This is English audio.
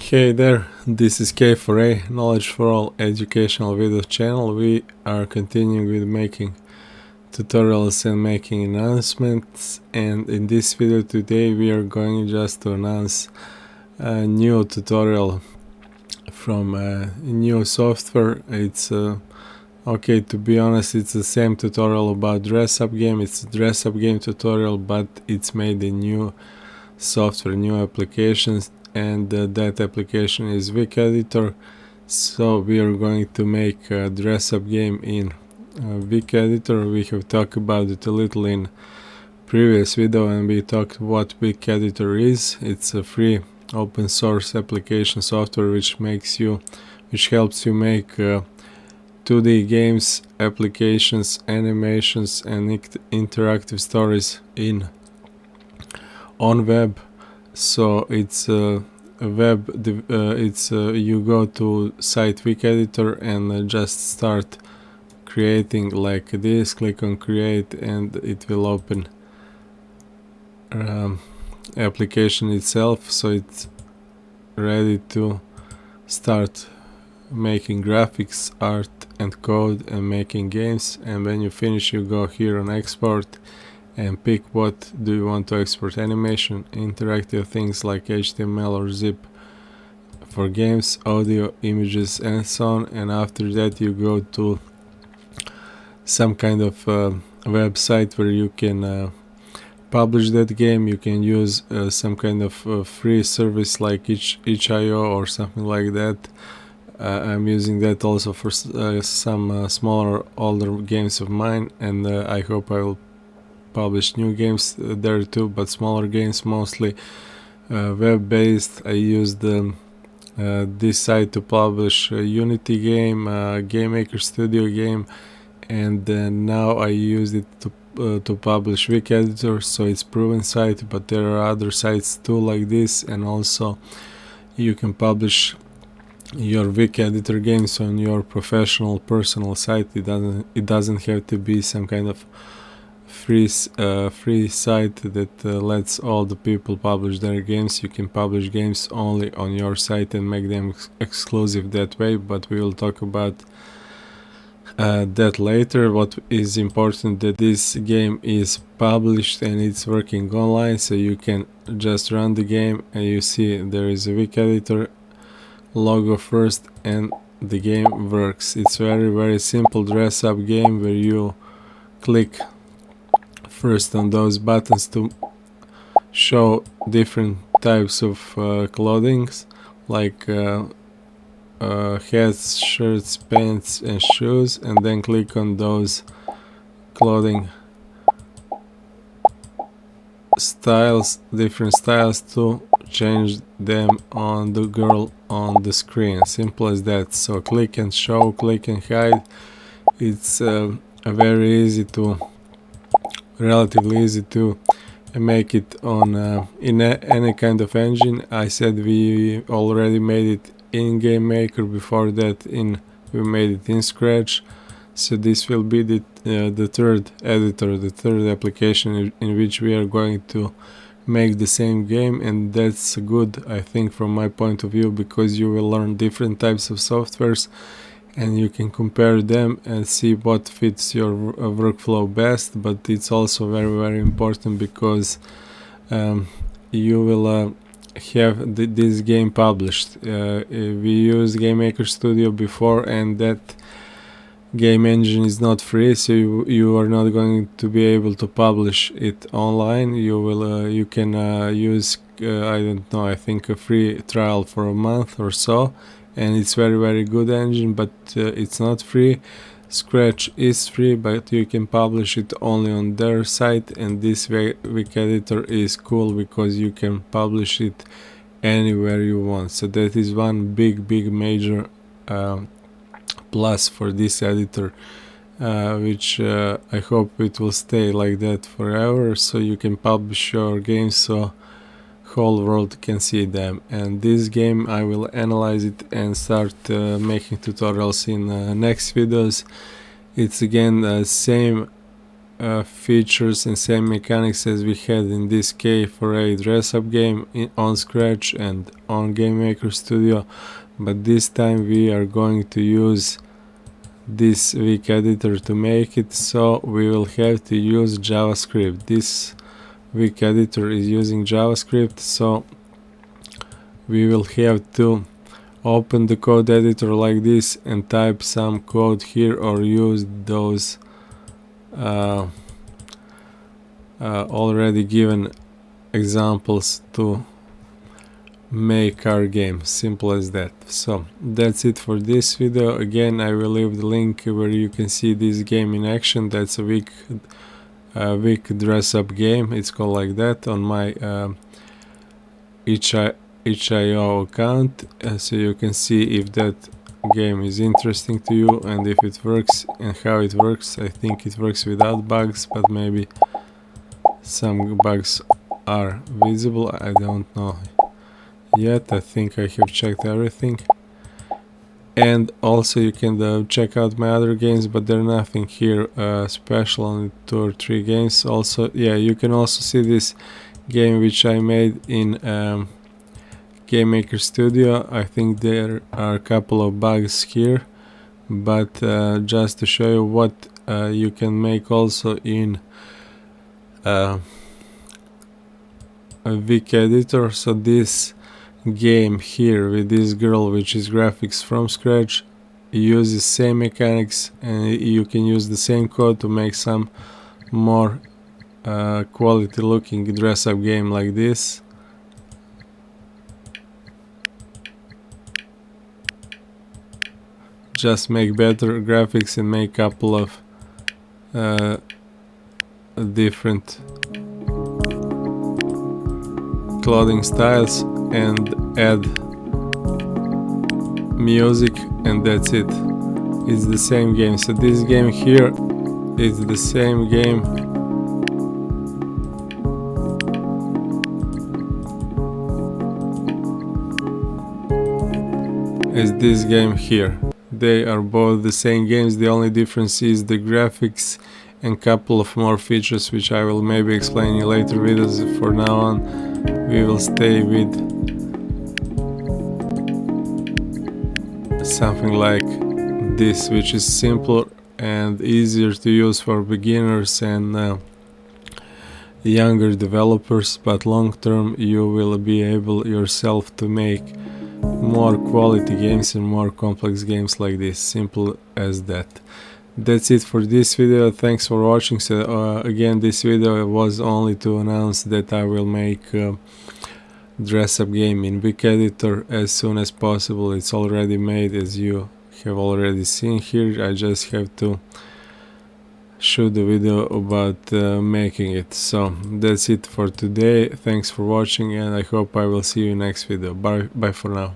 Hey there, this is K4A, Knowledge for All educational video channel. We are continuing with making tutorials and making announcements, and in this video today we are going just to announce a new tutorial from a new software. It's okay, to be honest, it's the same tutorial about dress up game. It's a dress up game tutorial, but it's made in new software, new applications, and that application is Wick Editor. So we are going to make a dress up game in Wick Editor. We have talked about it a little in previous video, and we talked what Wick Editor is. It's a free open source application software which helps you make 2D games, applications, animations, and interactive stories on web. So it's a web. You go to site Wick Editor and just start creating like this. Click on create, and it will open application itself. So it's ready to start making graphics, art, and code, and making games. And when you finish, you go here on export and pick what do you want to export: animation, interactive things like HTML or zip for games, audio, images, and so on. And after that you go to some kind of website where you can publish that game. You can use some kind of free service like itch.io or something like that. I'm using that also for some smaller, older games of mine, and I hope I will publish new games there too, but smaller games, mostly web-based. I used this site to publish a Unity game, Game Maker Studio game, and now I used it to publish Wick Editor. So it's proven site, but there are other sites too like this, and also you can publish your Wick Editor games on your professional personal site. It doesn't have to be some kind of free site that lets all the people publish their games. You can publish games only on your site and make them exclusive that way, but we will talk about that later. What is important that this game is published and it's working online, so you can just run the game and you see there is a Wick Editor logo first and the game works. It's very simple dress up game where you click first on those buttons to show different types of clothing like hats, shirts, pants, and shoes, and then click on those clothing styles, different styles, to change them on the girl on the screen. Simple as that. So click and show, click and hide. It's relatively easy to make it on in any kind of engine. I said we already made it in Game Maker. Before that we made it in Scratch. So this will be the third editor, the third application in which we are going to make the same game, and that's good, I think, from my point of view, because you will learn different types of softwares and you can compare them and see what fits your workflow best. But it's also very important because you will have this game published. We used Game Maker Studio before, and that game engine is not free, so you are not going to be able to publish it online. You can use I don't know, I think a free trial for a month or so, and it's very good engine, but it's not free. Scratch is free, but you can publish it only on their site, and this Wick Editor is cool because you can publish it anywhere you want. So that is one big major plus for this editor, which I hope it will stay like that forever, so you can publish your games so whole world can see them. And this game I will analyze it and start making tutorials in next videos. It's again the same features and same mechanics as we had in this K4A dress up game on Scratch and on Game Maker Studio, but this time we are going to use this Wick Editor to make it, so we will have to use JavaScript. This Wick Editor is using JavaScript, so we will have to open the code editor like this and type some code here, or use those already given examples to make our game. Simple as that. So that's it for this video. Again, I will leave the link where you can see this game in action. That's a Wick Dress Up game. It's called like that on my itch.io account, so you can see if that game is interesting to you and if it works and how it works. I think it works without bugs, but maybe some bugs are visible. I don't know yet. I think I have checked everything. And also you can check out my other games, but there's nothing here special, only 2 or 3 games. Also, yeah, you can also see this game which I made in Game Maker Studio. I think there are a couple of bugs here, but just to show you what you can make also in a Wick Editor. So this game here with this girl, which is graphics from scratch, uses same mechanics, and you can use the same code to make some more quality looking dress up game like this. Just make better graphics and make a couple of different clothing styles and add music, and that's it. It's the same game. So this game here is the same game as this game here. They are both the same games. The only difference is the graphics and couple of more features, which I will maybe explain in later videos. For now on, we will stay with something like this, which is simpler and easier to use for beginners and younger developers, but long term you will be able yourself to make more quality games and more complex games like this. Simple as that. That's it for this video. Thanks for watching. So again, this video was only to announce that I will make dress up game in Wick Editor as soon as possible. It's already made, as you have already seen here. I just have to shoot the video about making it. So that's it for today. Thanks for watching, and I hope I will see you next video. Bye for now.